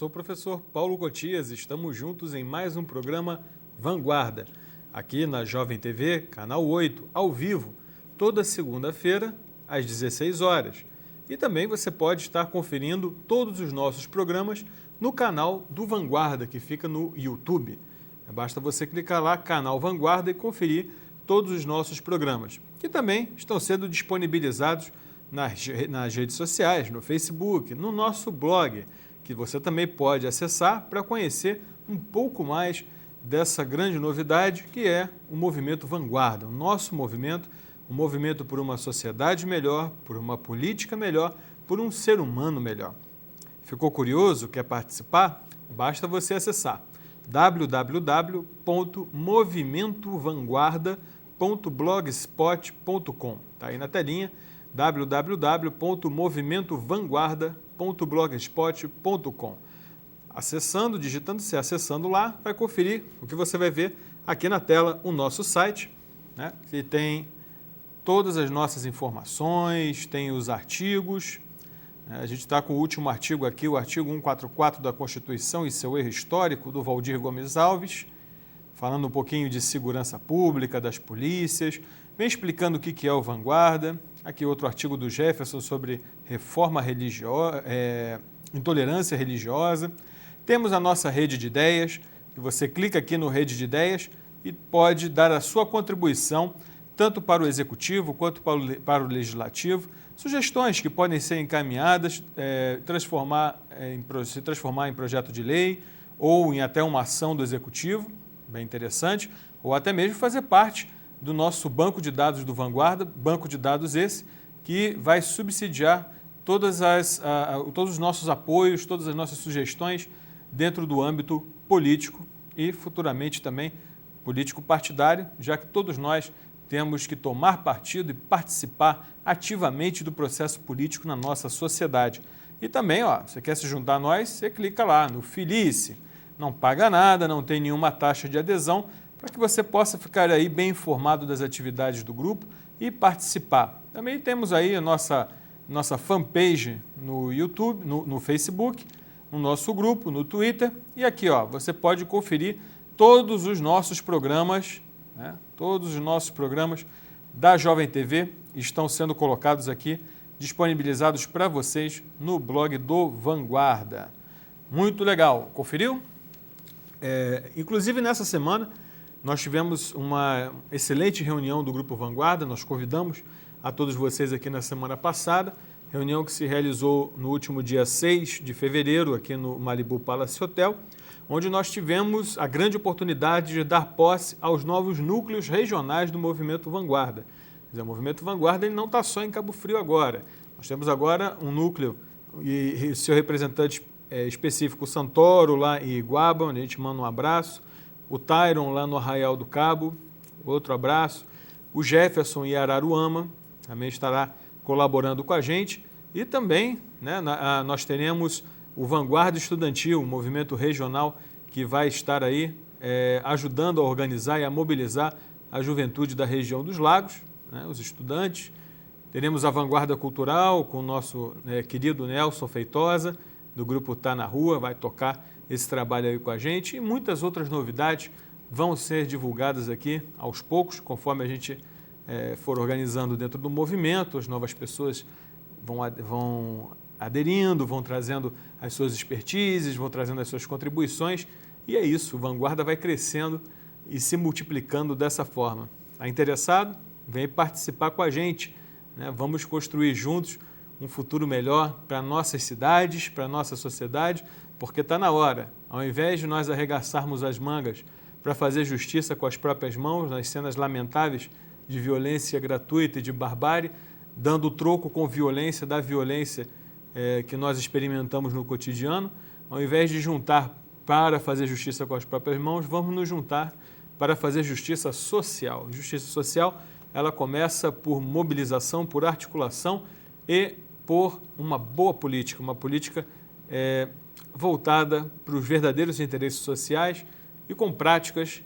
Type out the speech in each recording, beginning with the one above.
sou o professor Paulo Cotias, estamos juntos em mais um programa Vanguarda, aqui na Jovem TV, canal 8, ao vivo, toda segunda-feira, às 16 horas. E também você pode estar conferindo todos os nossos programas no canal do Vanguarda, que fica no YouTube. Basta você clicar lá, canal Vanguarda, e conferir todos os nossos programas, que também estão sendo disponibilizados nas redes sociais, no Facebook, no nosso blog, que você também pode acessar para conhecer um pouco mais dessa grande novidade que é o movimento Vanguarda, o nosso movimento, um movimento por uma sociedade melhor, por uma política melhor, por um ser humano melhor. Ficou curioso? Quer participar? Basta você acessar www.movimentovanguarda.blogspot.com. Está aí na telinha, www.movimentovanguarda.blogspot.com. Acessando lá, vai conferir o que você vai ver aqui na tela, o nosso site, né, que tem todas as nossas informações, tem os artigos. A gente está com o último artigo aqui, o artigo 144 da Constituição e seu erro histórico, do Valdir Gomes Alves, falando um pouquinho de segurança pública, das polícias, vem explicando o que é o Vanguarda. Aqui outro artigo do Jefferson sobre reforma religiosa, intolerância religiosa. Temos a nossa rede de ideias, que você clica aqui no Rede de Ideias e pode dar a sua contribuição, tanto para o Executivo quanto para o Legislativo, sugestões que podem ser encaminhadas, se transformar em projeto de lei ou em até uma ação do Executivo, bem interessante, ou até mesmo fazer parte do nosso banco de dados do Vanguarda, banco de dados esse que vai subsidiar todos os nossos apoios, todas as nossas sugestões dentro do âmbito político e futuramente também político partidário, já que todos nós temos que tomar partido e participar ativamente do processo político na nossa sociedade. E também, você quer se juntar a nós, você clica lá no Felice, não paga nada, não tem nenhuma taxa de adesão, para que você possa ficar aí bem informado das atividades do grupo e participar. Também temos aí a nossa fanpage no YouTube, no Facebook, no nosso grupo, no Twitter, e aqui você pode conferir todos os nossos programas, né? Todos os nossos programas da Jovem TV estão sendo colocados aqui, disponibilizados para vocês no blog do Vanguarda. Muito legal, conferiu? Inclusive nessa semana nós tivemos uma excelente reunião do Grupo Vanguarda, nós convidamos a todos vocês aqui na semana passada, reunião que se realizou no último dia 6 de fevereiro, aqui no Malibu Palace Hotel, onde nós tivemos a grande oportunidade de dar posse aos novos núcleos regionais do Movimento Vanguarda. Quer dizer, o Movimento Vanguarda ele não está só em Cabo Frio agora, nós temos agora um núcleo e seu representante específico, o Santoro, lá em Iguaba, onde a gente manda um abraço, o Tyron, lá no Arraial do Cabo, outro abraço, o Jefferson em Araruama, também estará colaborando com a gente, e também nós teremos o Vanguarda Estudantil, um movimento regional que vai estar aí ajudando a organizar e a mobilizar a juventude da região dos Lagos, os estudantes. Teremos a Vanguarda Cultural com o nosso querido Nelson Feitosa, do grupo Tá na Rua, vai tocar esse trabalho aí com a gente, e muitas outras novidades vão ser divulgadas aqui aos poucos, conforme a gente for organizando dentro do movimento, as novas pessoas vão aderindo, vão trazendo as suas expertises, vão trazendo as suas contribuições, e é isso, o Vanguarda vai crescendo e se multiplicando dessa forma. Está interessado? Vem participar com a gente, né? Vamos construir juntos um futuro melhor para nossas cidades, para nossa sociedade, porque está na hora, ao invés de nós arregaçarmos as mangas para fazer justiça com as próprias mãos, nas cenas lamentáveis de violência gratuita e de barbárie, dando troco com violência da violência que nós experimentamos no cotidiano, ao invés de juntar para fazer justiça com as próprias mãos, vamos nos juntar para fazer justiça social. Justiça social, ela começa por mobilização, por articulação e por uma boa política, uma política voltada para os verdadeiros interesses sociais e com práticas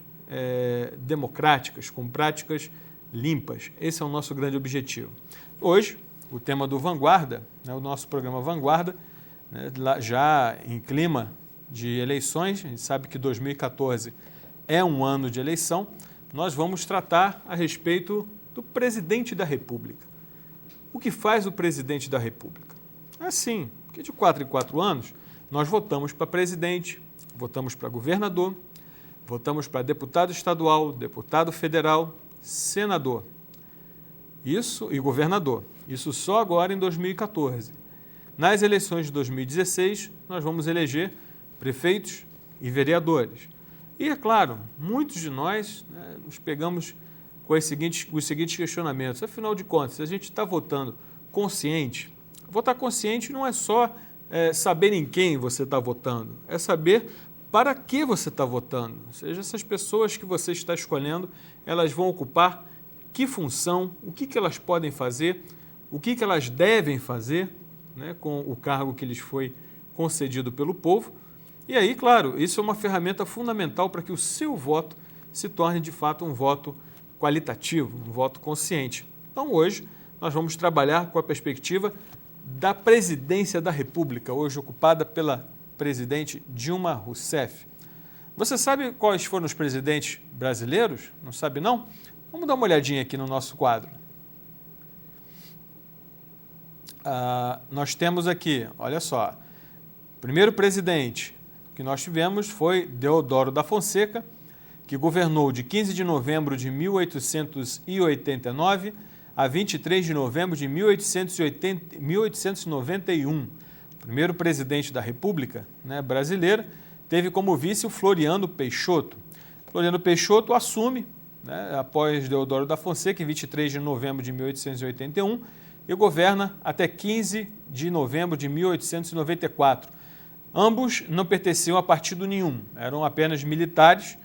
democráticas, com práticas limpas. Esse é o nosso grande objetivo. Hoje, o tema do Vanguarda, o nosso programa Vanguarda, já em clima de eleições, a gente sabe que 2014 é um ano de eleição, nós vamos tratar a respeito do presidente da República. O que faz o presidente da República? É assim, que de 4 em 4 anos nós votamos para presidente, votamos para governador, votamos para deputado estadual, deputado federal, senador. Isso e governador. Isso só agora em 2014. Nas eleições de 2016, nós vamos eleger prefeitos e vereadores. E, é claro, muitos de nós nos pegamos com os seguintes questionamentos. Afinal de contas, se a gente está votando consciente, votar consciente não é só saber em quem você está votando, é saber para que você está votando. Ou seja, essas pessoas que você está escolhendo, elas vão ocupar que função, o que elas podem fazer, o que elas devem fazer, né, com o cargo que lhes foi concedido pelo povo. E aí, claro, isso é uma ferramenta fundamental para que o seu voto se torne, de fato, um voto qualitativo, um voto consciente. Então, hoje, nós vamos trabalhar com a perspectiva da presidência da República, hoje ocupada pela presidente Dilma Rousseff. Você sabe quais foram os presidentes brasileiros? Não sabe, não? Vamos dar uma olhadinha aqui no nosso quadro. Nós temos aqui, olha só, o primeiro presidente que nós tivemos foi Deodoro da Fonseca, que governou de 15 de novembro de 1889 a 23 de novembro de 1891. O primeiro presidente da República, né, brasileira, teve como vice o Floriano Peixoto. Floriano Peixoto assume, né, após Deodoro da Fonseca, em 23 de novembro de 1881, e governa até 15 de novembro de 1894. Ambos não pertenciam a partido nenhum, eram apenas militares,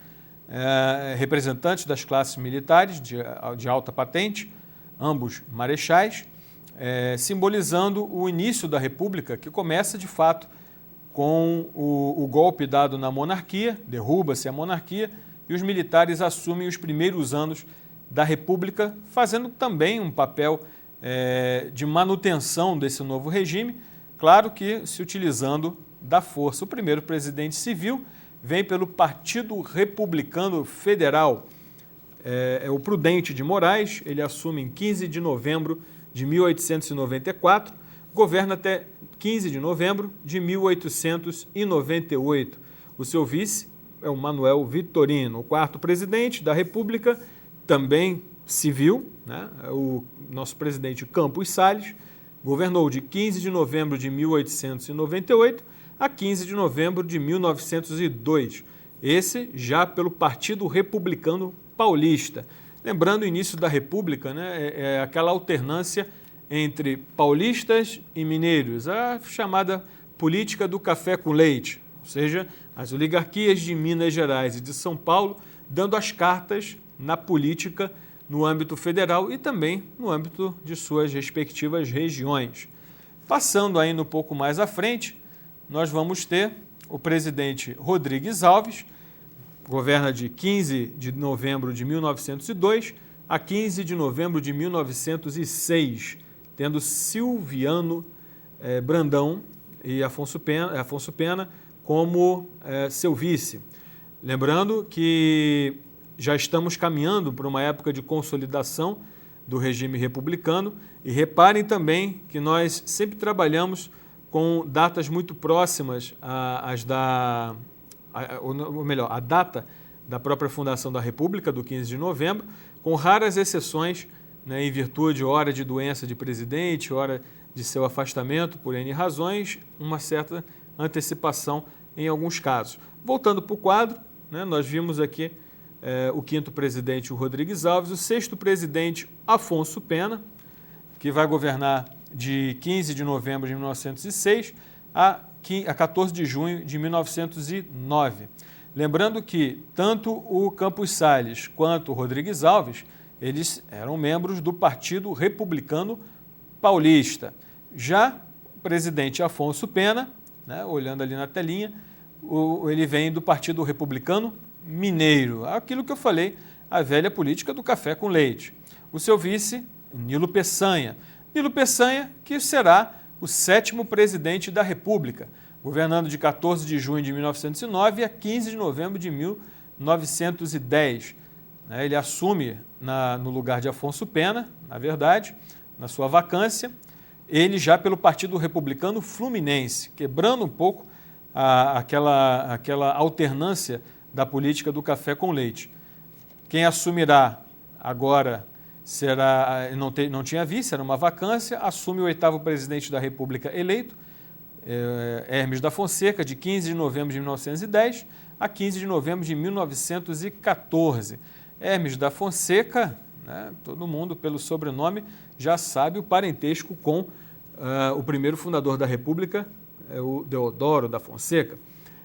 representantes das classes militares de alta patente, ambos marechais, simbolizando o início da República, que começa, de fato, com o golpe dado na monarquia, derruba-se a monarquia, e os militares assumem os primeiros anos da República, fazendo também um papel de manutenção desse novo regime, claro que se utilizando da força. O primeiro presidente civil vem pelo Partido Republicano Federal, é o Prudente de Moraes, ele assume em 15 de novembro de 1894, governa até 15 de novembro de 1898. O seu vice é o Manuel Vitorino, o quarto presidente da República, também civil, né? O nosso presidente Campos Salles, governou de 15 de novembro de 1898 a 15 de novembro de 1902. Esse já pelo Partido Republicano Paulista. Lembrando o início da República, né, é aquela alternância entre paulistas e mineiros, a chamada política do café com leite, ou seja, as oligarquias de Minas Gerais e de São Paulo dando as cartas na política no âmbito federal e também no âmbito de suas respectivas regiões. Passando ainda um pouco mais à frente, nós vamos ter o presidente Rodrigues Alves, governa de 15 de novembro de 1902 a 15 de novembro de 1906, tendo Silviano Brandão e Afonso Pena como seu vice. Lembrando que já estamos caminhando para uma época de consolidação do regime republicano e reparem também que nós sempre trabalhamos com datas muito próximas a data da própria fundação da República, do 15 de novembro, com raras exceções, né, em virtude hora de doença de presidente, hora de seu afastamento por N razões, uma certa antecipação em alguns casos. Voltando para o quadro, né, nós vimos aqui o quinto presidente, o Rodrigues Alves, o sexto presidente, Afonso Pena, que vai governar de 15 de novembro de 1906 a 14 de junho de 1909. Lembrando que tanto o Campos Salles quanto o Rodrigues Alves, eles eram membros do Partido Republicano Paulista. Já o presidente Afonso Pena, né, olhando ali na telinha, ele vem do Partido Republicano Mineiro, aquilo que eu falei, a velha política do café com leite. O seu vice, Nilo Peçanha. Nilo Peçanha, que será o sétimo presidente da República, governando de 14 de junho de 1909 a 15 de novembro de 1910. Ele assume no lugar de Afonso Pena, na verdade, na sua vacância, ele já pelo Partido Republicano Fluminense, quebrando um pouco aquela alternância da política do café com leite. Quem assumirá agora será, não tinha vice, era uma vacância, assume o 8º presidente da República eleito, Hermes da Fonseca, de 15 de novembro de 1910 a 15 de novembro de 1914. Hermes da Fonseca, né, todo mundo pelo sobrenome já sabe o parentesco com o primeiro fundador da República, o Deodoro da Fonseca.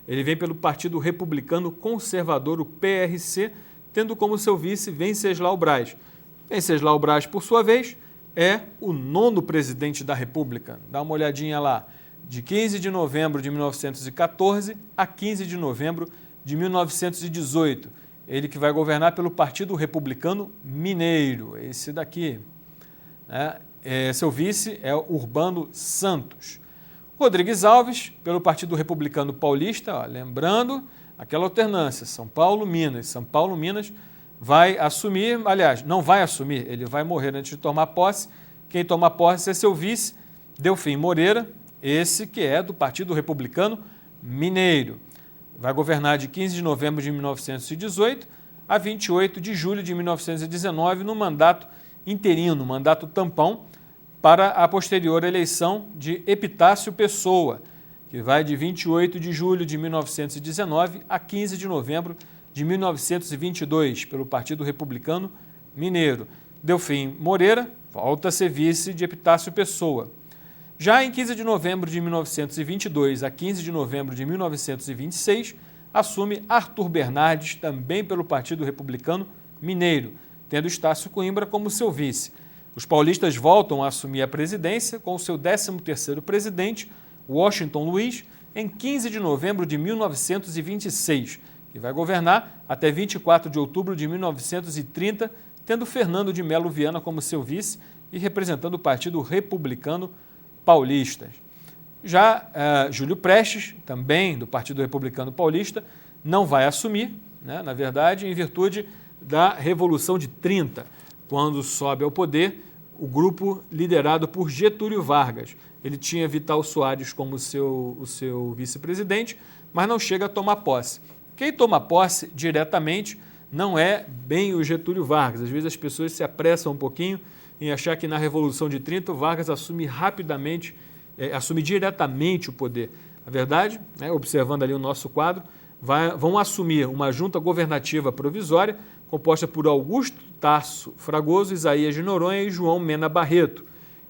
Ele vem pelo Partido Republicano Conservador, o PRC, tendo como seu vice Venceslau Braz. Venceslau Braz, por sua vez, é o 9º presidente da República. Dá uma olhadinha lá. De 15 de novembro de 1914 a 15 de novembro de 1918. Ele que vai governar pelo Partido Republicano Mineiro, esse daqui. Seu vice é Urbano Santos. Rodrigues Alves, pelo Partido Republicano Paulista, lembrando aquela alternância, São Paulo-Minas. São Paulo-Minas vai assumir, aliás, não vai assumir, ele vai morrer antes de tomar posse. Quem toma posse é seu vice, Delfim Moreira, esse que é do Partido Republicano Mineiro. Vai governar de 15 de novembro de 1918 a 28 de julho de 1919, no mandato interino, mandato tampão, para a posterior eleição de Epitácio Pessoa, que vai de 28 de julho de 1919 a 15 de novembro de 1922, pelo Partido Republicano Mineiro. Delfim Moreira volta a ser vice de Epitácio Pessoa. Já em 15 de novembro de 1922 a 15 de novembro de 1926, assume Arthur Bernardes, também pelo Partido Republicano Mineiro, tendo Estácio Coimbra como seu vice. Os paulistas voltam a assumir a presidência com o seu 13º presidente, Washington Luiz, em 15 de novembro de 1926, que vai governar até 24 de outubro de 1930, tendo Fernando de Melo Viana como seu vice e representando o Partido Republicano Paulista. Já Júlio Prestes, também do Partido Republicano Paulista, não vai assumir, na verdade, em virtude da Revolução de 30, quando sobe ao poder o grupo liderado por Getúlio Vargas. Ele tinha Vital Soares como o seu vice-presidente, mas não chega a tomar posse. Quem toma posse diretamente não é bem o Getúlio Vargas. Às vezes as pessoas se apressam um pouquinho em achar que na Revolução de 30 o Vargas assume diretamente o poder. Na verdade, observando ali o nosso quadro, vão assumir uma junta governativa provisória composta por Augusto Tarso Fragoso, Isaías de Noronha e João Mena Barreto.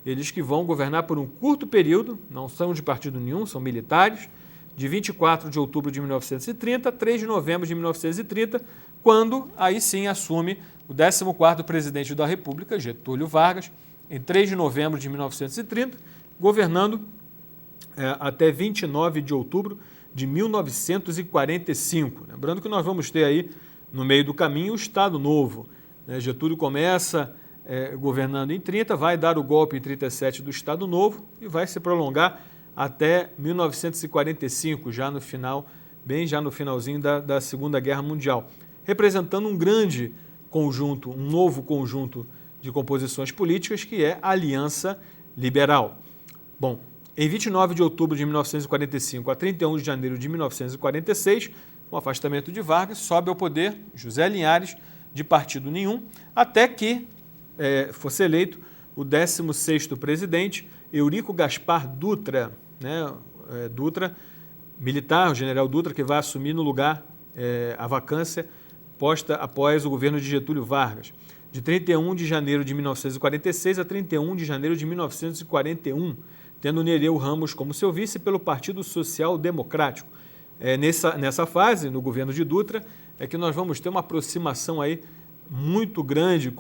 Eles que vão governar por um curto período, não são de partido nenhum, são militares, de 24 de outubro de 1930 a 3 de novembro de 1930, quando aí sim assume o 14º presidente da República, Getúlio Vargas, em 3 de novembro de 1930, governando até 29 de outubro de 1945. Lembrando que nós vamos ter aí, no meio do caminho, o Estado Novo. Getúlio começa governando em 30, vai dar o golpe em 37 do Estado Novo e vai se prolongar até 1945, já no finalzinho da Segunda Guerra Mundial, representando um grande conjunto, um novo conjunto de composições políticas, que é a Aliança Liberal. Bom, em 29 de outubro de 1945 a 31 de janeiro de 1946, com o afastamento de Vargas, sobe ao poder José Linhares, de partido nenhum, até que fosse eleito o 16º presidente, Eurico Gaspar Dutra, Dutra, militar, o general Dutra, que vai assumir no lugar a vacância posta após o governo de Getúlio Vargas, de 31 de janeiro de 1946 a 31 de janeiro de 1941, tendo Nereu Ramos como seu vice pelo Partido Social Democrático. Nessa fase, no governo de Dutra, é que nós vamos ter uma aproximação aí muito grande,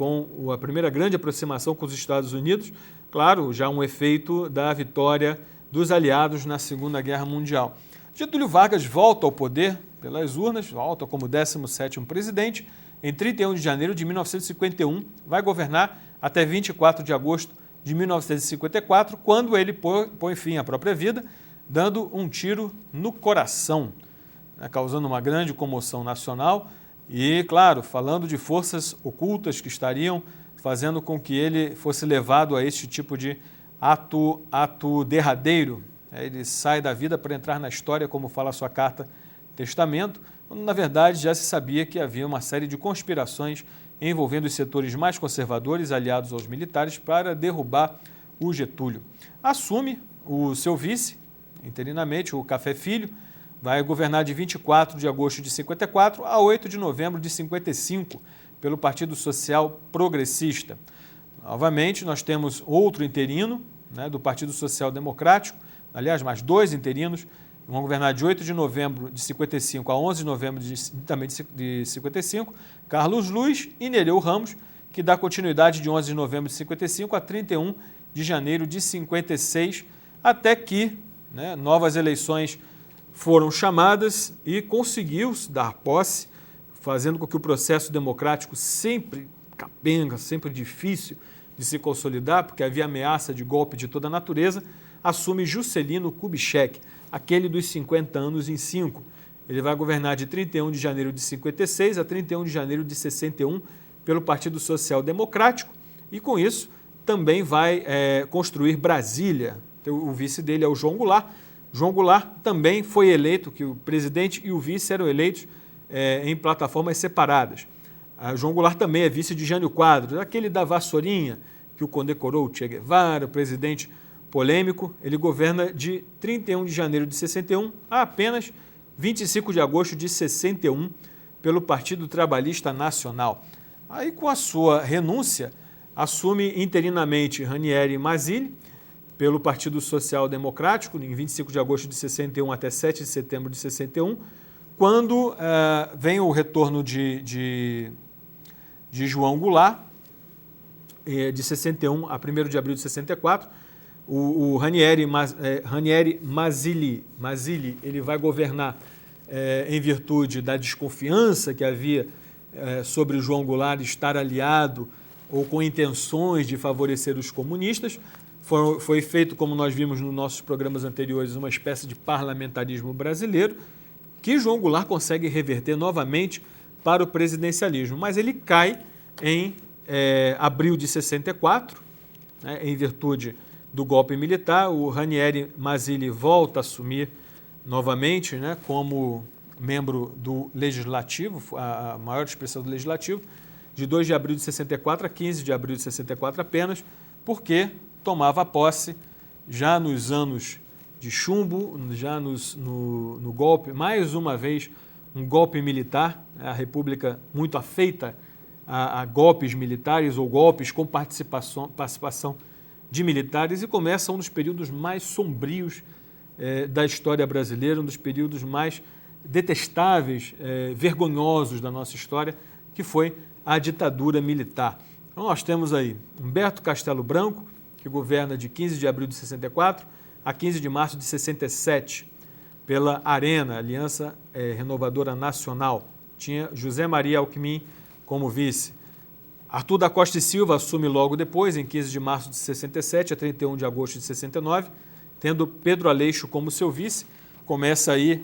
a primeira grande aproximação com os Estados Unidos, claro, já um efeito da vitória dos aliados na Segunda Guerra Mundial. Getúlio Vargas volta ao poder pelas urnas, volta como 17º presidente, em 31 de janeiro de 1951, vai governar até 24 de agosto de 1954, quando ele põe fim à própria vida, dando um tiro no coração, né, causando uma grande comoção nacional e, claro, falando de forças ocultas que estariam fazendo com que ele fosse levado a este tipo de ato derradeiro. Ele sai da vida para entrar na história, como fala a sua carta testamento, quando na verdade já se sabia que havia uma série de conspirações envolvendo os setores mais conservadores aliados aos militares para derrubar o Getúlio. Assume o seu vice, interinamente, o Café Filho, vai governar de 24 de agosto de 54 a 8 de novembro de 55, pelo Partido Social Progressista. Novamente, nós temos outro interino, né, do Partido Social Democrático, aliás, mais dois interinos, vão governar de 8 de novembro de 55 a 11 de novembro também de 55, Carlos Luiz e Nereu Ramos, que dá continuidade de 11 de novembro de 55 a 31 de janeiro de 56, até que, né, novas eleições foram chamadas e conseguiu-se dar posse, fazendo com que o processo democrático, sempre capenga, sempre difícil de se consolidar, porque havia ameaça de golpe de toda a natureza, assume Juscelino Kubitschek, aquele dos 50 anos em 5. Ele vai governar de 31 de janeiro de 56 a 31 de janeiro de 61 pelo Partido Social Democrático e, com isso, também vai construir Brasília. O vice dele é o João Goulart. João Goulart também foi eleito, que o presidente e o vice eram eleitos em plataformas separadas. João Goulart também é vice de Jânio Quadros, aquele da vassourinha que o condecorou o Che Guevara, o presidente polêmico. Ele governa de 31 de janeiro de 61 a apenas 25 de agosto de 61 pelo Partido Trabalhista Nacional. Aí, com a sua renúncia, assume interinamente Ranieri Mazzilli pelo Partido Social Democrático, em 25 de agosto de 61 até 7 de setembro de 61, quando vem o retorno de João Goulart, de 61 a 1º de abril de 64, o Ranieri Mazzilli, ele vai governar em virtude da desconfiança que havia sobre o João Goulart estar aliado ou com intenções de favorecer os comunistas. Foi feito, como nós vimos nos nossos programas anteriores, uma espécie de parlamentarismo brasileiro, que João Goulart consegue reverter novamente para o presidencialismo, mas ele cai em abril de 64, né, em virtude do golpe militar. O Ranieri Mazzilli volta a assumir novamente, né, como membro do Legislativo, a maior expressão do Legislativo, de 2 de abril de 64 a 15 de abril de 64 apenas, porque tomava posse já nos anos de chumbo, já no golpe, mais uma vez, um golpe militar, a República muito afeita a golpes militares ou golpes com participação de militares, e começa um dos períodos mais sombrios da história brasileira, um dos períodos mais detestáveis, vergonhosos da nossa história, que foi a ditadura militar. Então nós temos aí Humberto Castelo Branco, que governa de 15 de abril de 64 a 15 de março de 67, pela ARENA, Aliança Renovadora Nacional. Tinha José Maria Alckmin como vice. Arthur da Costa e Silva assume logo depois, em 15 de março de 67 a 31 de agosto de 69, tendo Pedro Aleixo como seu vice. Começa aí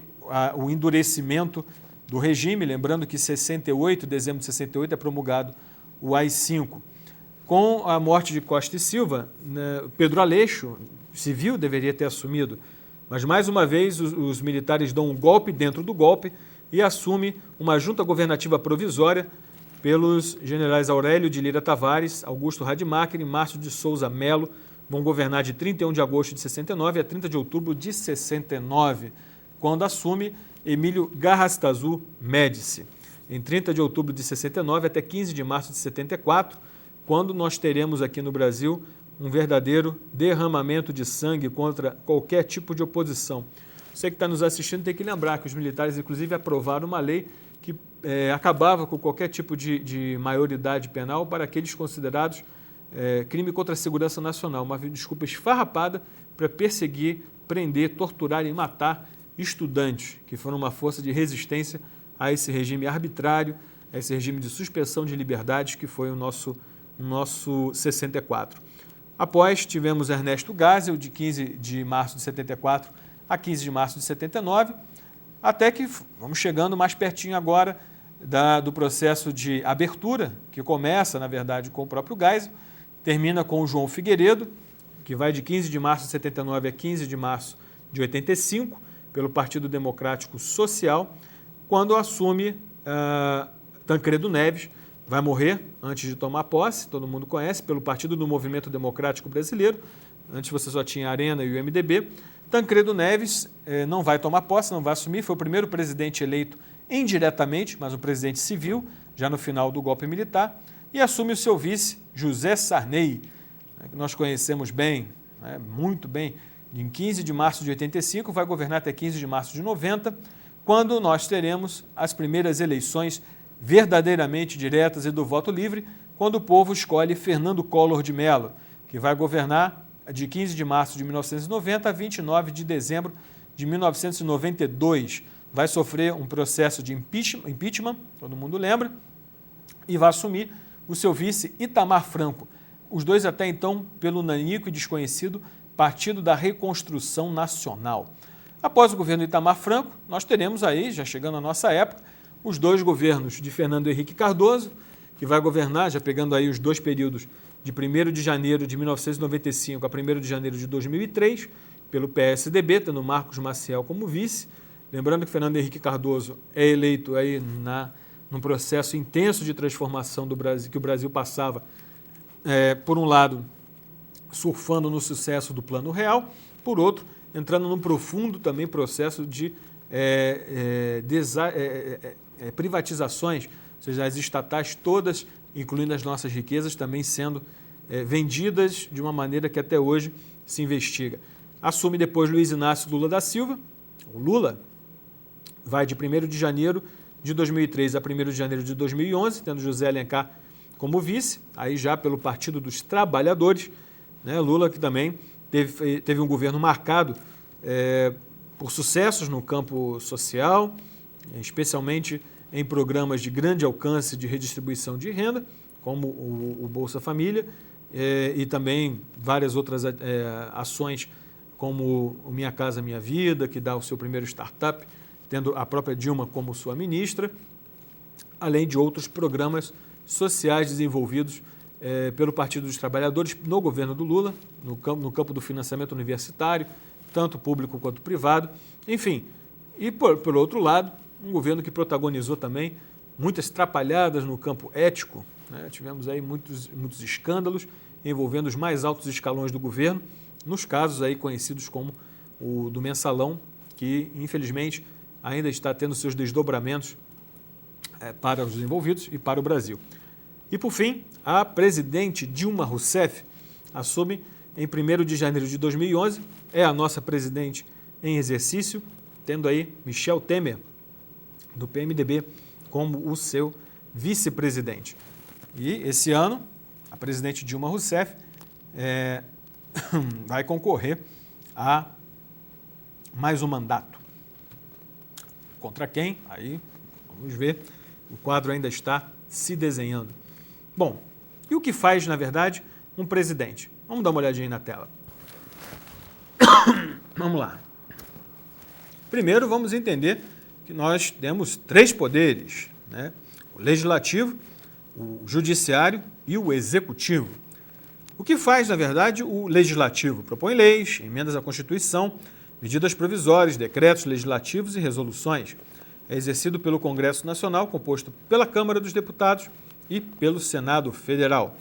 o endurecimento do regime, lembrando que em dezembro de 68, é promulgado o AI-5. Com a morte de Costa e Silva, né, Pedro Aleixo, civil, deveria ter assumido, mas mais uma vez os militares dão um golpe dentro do golpe e assume uma junta governativa provisória pelos generais Aurélio de Lira Tavares, Augusto Rademacher e Márcio de Souza Melo. Vão governar de 31 de agosto de 69 a 30 de outubro de 69, quando assume Emílio Garrastazu Médici. Em 30 de outubro de 69 até 15 de março de 74, quando nós teremos aqui no Brasil um verdadeiro derramamento de sangue contra qualquer tipo de oposição. Você que está nos assistindo tem que lembrar que os militares, inclusive, aprovaram uma lei que acabava com qualquer tipo de maioridade penal para aqueles considerados crime contra a segurança nacional, uma desculpa esfarrapada para perseguir, prender, torturar e matar estudantes, que foram uma força de resistência a esse regime arbitrário, a esse regime de suspensão de liberdades que foi o nosso 64. Após, tivemos Ernesto Geisel, de 15 de março de 74 a 15 de março de 79, até que vamos chegando mais pertinho agora do processo de abertura, que começa, na verdade, com o próprio Geisel, termina com o João Figueiredo, que vai de 15 de março de 79 a 15 de março de 85, pelo Partido Democrático Social, quando assume Tancredo Neves, vai morrer antes de tomar posse, todo mundo conhece, pelo Partido do Movimento Democrático Brasileiro. Antes você só tinha a Arena e o MDB. Tancredo Neves não vai tomar posse, não vai assumir, foi o primeiro presidente eleito indiretamente, mas um presidente civil, já no final do golpe militar, e assume o seu vice, José Sarney, que nós conhecemos bem, muito bem, em 15 de março de 85, vai governar até 15 de março de 90, quando nós teremos as primeiras eleições verdadeiramente diretas e do voto livre, quando o povo escolhe Fernando Collor de Mello, que vai governar de 15 de março de 1990 a 29 de dezembro de 1992. Vai sofrer um processo de impeachment, todo mundo lembra, e vai assumir o seu vice Itamar Franco. Os dois até então pelo nanico e desconhecido Partido da Reconstrução Nacional. Após o governo Itamar Franco, nós teremos aí, já chegando à nossa época, os dois governos de Fernando Henrique Cardoso, que vai governar, já pegando aí os dois períodos de 1º de janeiro de 1995 a 1º de janeiro de 2003, pelo PSDB, tendo Marcos Maciel como vice. Lembrando que Fernando Henrique Cardoso é eleito aí num processo intenso de transformação do Brasil, que o Brasil passava, por um lado, surfando no sucesso do Plano Real, por outro, entrando num profundo também processo de privatizações, ou seja, as estatais todas, incluindo as nossas riquezas, também sendo vendidas de uma maneira que até hoje se investiga. Assume depois Luiz Inácio Lula da Silva. O Lula vai de 1º de janeiro de 2003 a 1º de janeiro de 2011, tendo José Alencar como vice, aí já pelo Partido dos Trabalhadores, né? Lula que também teve um governo marcado por sucessos no campo social, especialmente em programas de grande alcance de redistribuição de renda, como o Bolsa Família, e também várias outras ações, como o Minha Casa Minha Vida, que dá o seu primeiro startup, tendo a própria Dilma como sua ministra, além de outros programas sociais desenvolvidos pelo Partido dos Trabalhadores no governo do Lula, no campo do financiamento universitário, tanto público quanto privado, enfim. E, por outro lado, um governo que protagonizou também muitas trapalhadas no campo ético, né? Tivemos aí muitos escândalos envolvendo os mais altos escalões do governo, nos casos aí conhecidos como o do Mensalão, que infelizmente ainda está tendo seus desdobramentos para os envolvidos e para o Brasil. E por fim, a presidente Dilma Rousseff assume em 1º de janeiro de 2011, é a nossa presidente em exercício, tendo aí Michel Temer, do PMDB, como o seu vice-presidente. E esse ano, a presidente Dilma Rousseff vai concorrer a mais um mandato. Contra quem? Aí, vamos ver, o quadro ainda está se desenhando. Bom, e o que faz, na verdade, um presidente? Vamos dar uma olhadinha aí na tela. Vamos lá. Primeiro, vamos entender que nós temos 3 poderes, né? O legislativo, o judiciário e o executivo. O que faz, na verdade, o legislativo? Propõe leis, emendas à Constituição, medidas provisórias, decretos legislativos e resoluções. É exercido pelo Congresso Nacional, composto pela Câmara dos Deputados e pelo Senado Federal.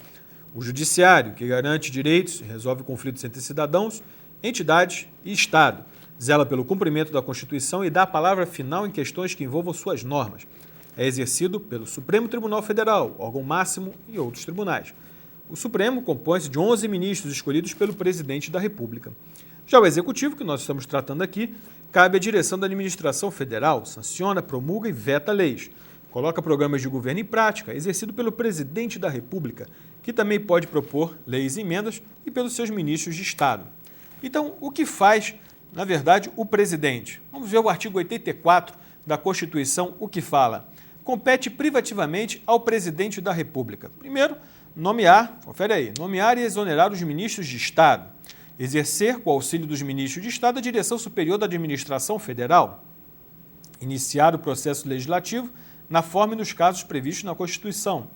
O judiciário, que garante direitos e resolve conflitos entre cidadãos, entidades e Estado. Zela pelo cumprimento da Constituição e dá a palavra final em questões que envolvam suas normas. É exercido pelo Supremo Tribunal Federal, órgão máximo, e outros tribunais. O Supremo compõe-se de 11 ministros escolhidos pelo Presidente da República. Já o Executivo, que nós estamos tratando aqui, cabe à direção da administração federal, sanciona, promulga e veta leis. Coloca programas de governo em prática, exercido pelo Presidente da República, que também pode propor leis e emendas, e pelos seus ministros de Estado. Então, o que faz, na verdade, o presidente? Vamos ver o artigo 84 da Constituição, o que fala. Compete privativamente ao Presidente da República. Primeiro, nomear, confere aí, nomear e exonerar os ministros de Estado. exercer, com o auxílio dos ministros de Estado, a direção superior da administração federal, iniciar o processo legislativo na forma e nos casos previstos na Constituição,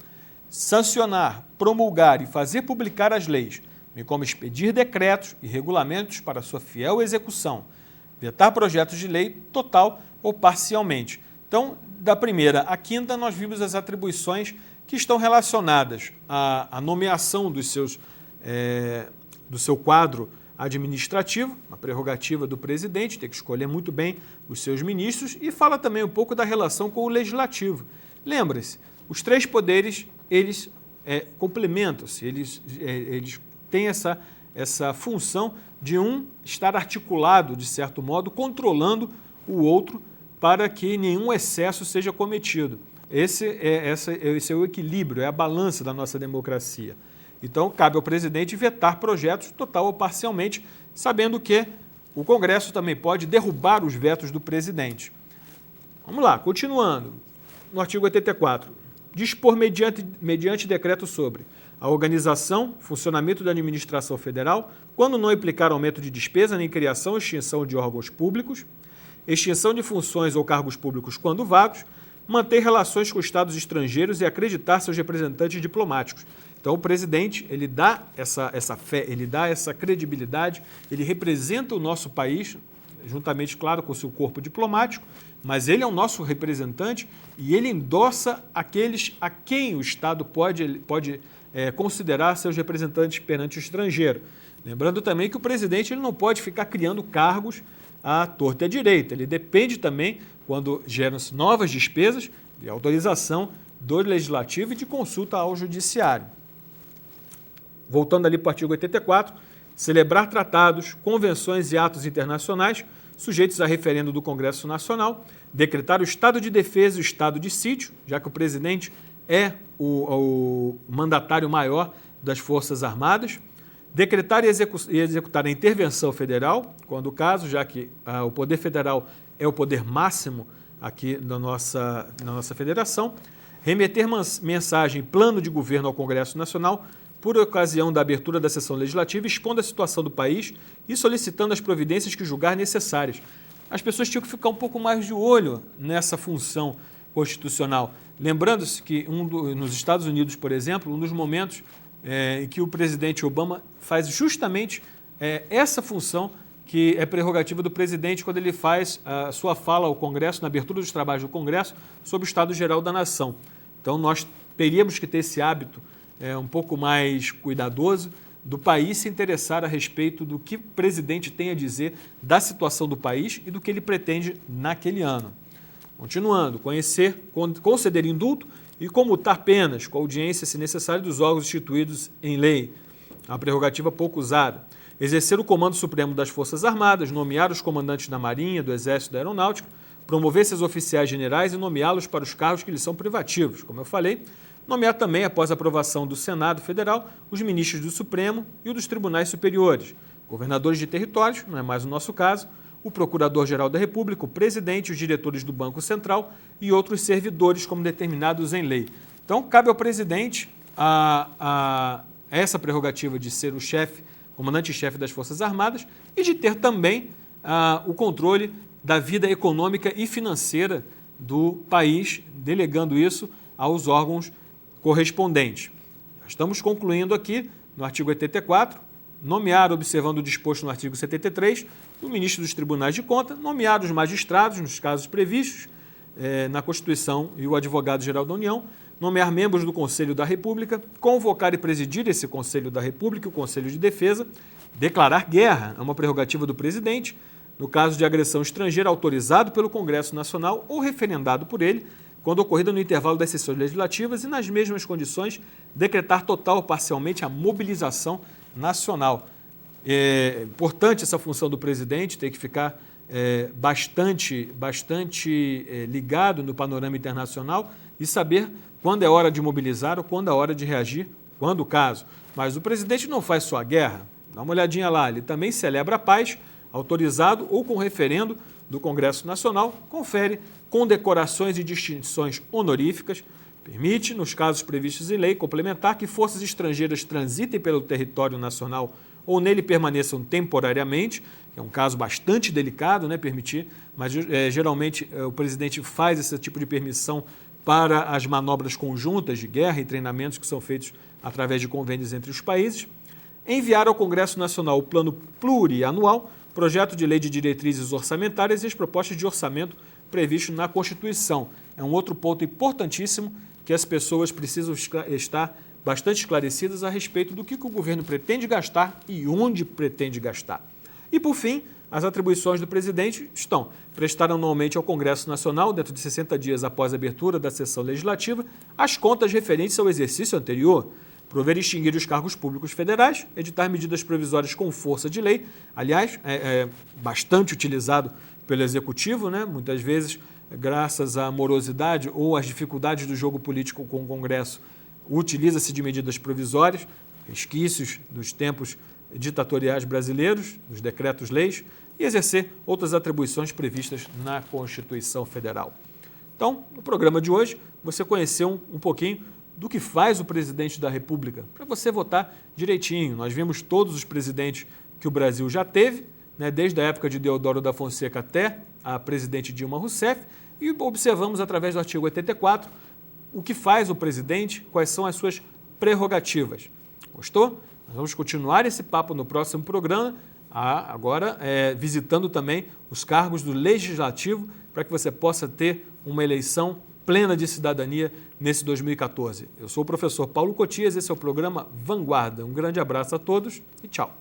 sancionar, promulgar e fazer publicar as leis, bem como expedir decretos e regulamentos para sua fiel execução, vetar projetos de lei total ou parcialmente. Então, da primeira à quinta, nós vimos as atribuições que estão relacionadas à nomeação do seu quadro administrativo, a prerrogativa do presidente, tem que escolher muito bem os seus ministros, e fala também um pouco da relação com o legislativo. Lembre-se, os três poderes, eles complementam-se, eles têm essa função de um estar articulado, de certo modo, controlando o outro para que nenhum excesso seja cometido. Esse é o equilíbrio, é a balança da nossa democracia. Então, cabe ao presidente vetar projetos total ou parcialmente, sabendo que o Congresso também pode derrubar os vetos do presidente. Vamos lá, continuando. No artigo 84, dispor mediante decreto sobre a organização, funcionamento da administração federal, quando não implicar aumento de despesa, nem criação ou extinção de órgãos públicos, extinção de funções ou cargos públicos quando vagos, manter relações com estados estrangeiros e acreditar seus representantes diplomáticos. Então, o presidente, ele dá essa fé, ele dá essa credibilidade, ele representa o nosso país, juntamente, claro, com o seu corpo diplomático, mas ele é o nosso representante e ele endossa aqueles a quem o Estado pode considerar seus representantes perante o estrangeiro. Lembrando também que o presidente ele não pode ficar criando cargos à torta e à direita. Ele depende também, quando geram-se novas despesas, de autorização do Legislativo e de consulta ao Judiciário. Voltando ali para o artigo 84, celebrar tratados, convenções e atos internacionais sujeitos a referendo do Congresso Nacional, decretar o estado de defesa e o estado de sítio, já que o presidente é o mandatário maior das Forças Armadas, decretar e executar a intervenção federal, quando o caso, já que o poder federal é o poder máximo aqui na nossa federação, remeter mensagem, plano de governo ao Congresso Nacional, por ocasião da abertura da sessão legislativa, expondo a situação do país e solicitando as providências que julgar necessárias. As pessoas tinham que ficar um pouco mais de olho nessa função constitucional. Lembrando-se que nos Estados Unidos, por exemplo, um dos momentos em que o presidente Obama faz justamente essa função que é prerrogativa do presidente quando ele faz a sua fala ao Congresso, na abertura dos trabalhos do Congresso, sobre o Estado Geral da Nação. Então, nós teríamos que ter esse hábito um pouco mais cuidadoso do país se interessar a respeito do que o presidente tem a dizer da situação do país e do que ele pretende naquele ano. Continuando, conceder indulto e comutar penas com audiência, se necessário, dos órgãos instituídos em lei, a prerrogativa pouco usada. Exercer o comando supremo das Forças Armadas, nomear os comandantes da Marinha, do Exército e da Aeronáutica, promover seus oficiais generais e nomeá-los para os cargos que lhes são privativos, como eu falei, nomear também, após a aprovação do Senado Federal, os ministros do Supremo e dos tribunais superiores, governadores de territórios, não é mais o nosso caso, o Procurador-Geral da República, o presidente, os diretores do Banco Central e outros servidores como determinados em lei. Então, cabe ao presidente essa prerrogativa de ser o chefe, comandante-chefe das Forças Armadas e de ter também o controle da vida econômica e financeira do país, delegando isso aos órgãos correspondentes. Estamos concluindo aqui no artigo 84, nomear, observando o disposto no artigo 73, o ministro dos Tribunais de Contas, nomear os magistrados, nos casos previstos na Constituição, e o advogado-geral da União, nomear membros do Conselho da República, convocar e presidir esse Conselho da República, o Conselho de Defesa, declarar guerra, é uma prerrogativa do presidente, no caso de agressão estrangeira autorizado pelo Congresso Nacional ou referendado por ele, quando ocorrida no intervalo das sessões legislativas e, nas mesmas condições, decretar total ou parcialmente a mobilização nacional. É importante essa função do presidente, tem que ficar bastante ligado no panorama internacional e saber quando é hora de mobilizar ou quando é hora de reagir, quando o caso. Mas o presidente não faz só a guerra, dá uma olhadinha lá, ele também celebra a paz, autorizado ou com referendo do Congresso Nacional, confere condecorações e distinções honoríficas, permite, nos casos previstos em lei, complementar que forças estrangeiras transitem pelo território nacional ou nele permaneçam temporariamente, que é um caso bastante delicado, né, permitir, mas geralmente o presidente faz esse tipo de permissão para as manobras conjuntas de guerra e treinamentos que são feitos através de convênios entre os países. Enviar ao Congresso Nacional o plano plurianual, projeto de lei de diretrizes orçamentárias e as propostas de orçamento previstos na Constituição. É um outro ponto importantíssimo que as pessoas precisam estar bastante esclarecidas a respeito do que o governo pretende gastar e onde pretende gastar. E, por fim, as atribuições do presidente estão prestar anualmente ao Congresso Nacional, dentro de 60 dias após a abertura da sessão legislativa, as contas referentes ao exercício anterior, prover e extinguir os cargos públicos federais, editar medidas provisórias com força de lei, aliás, é bastante utilizado pelo Executivo, né? Muitas vezes, graças à morosidade ou às dificuldades do jogo político com o Congresso, utiliza-se de medidas provisórias, resquícios dos tempos ditatoriais brasileiros, dos decretos-leis, e exercer outras atribuições previstas na Constituição Federal. Então, no programa de hoje, você conheceu um pouquinho do que faz o presidente da República, para você votar direitinho. Nós vimos todos os presidentes que o Brasil já teve, né, desde a época de Deodoro da Fonseca até a presidente Dilma Rousseff, e observamos através do artigo 84 o que faz o presidente, quais são as suas prerrogativas. Gostou? Nós vamos continuar esse papo no próximo programa, agora visitando também os cargos do Legislativo, para que você possa ter uma eleição plena de cidadania nesse 2014. Eu sou o professor Paulo Cotias, esse é o programa Vanguarda. Um grande abraço a todos e tchau.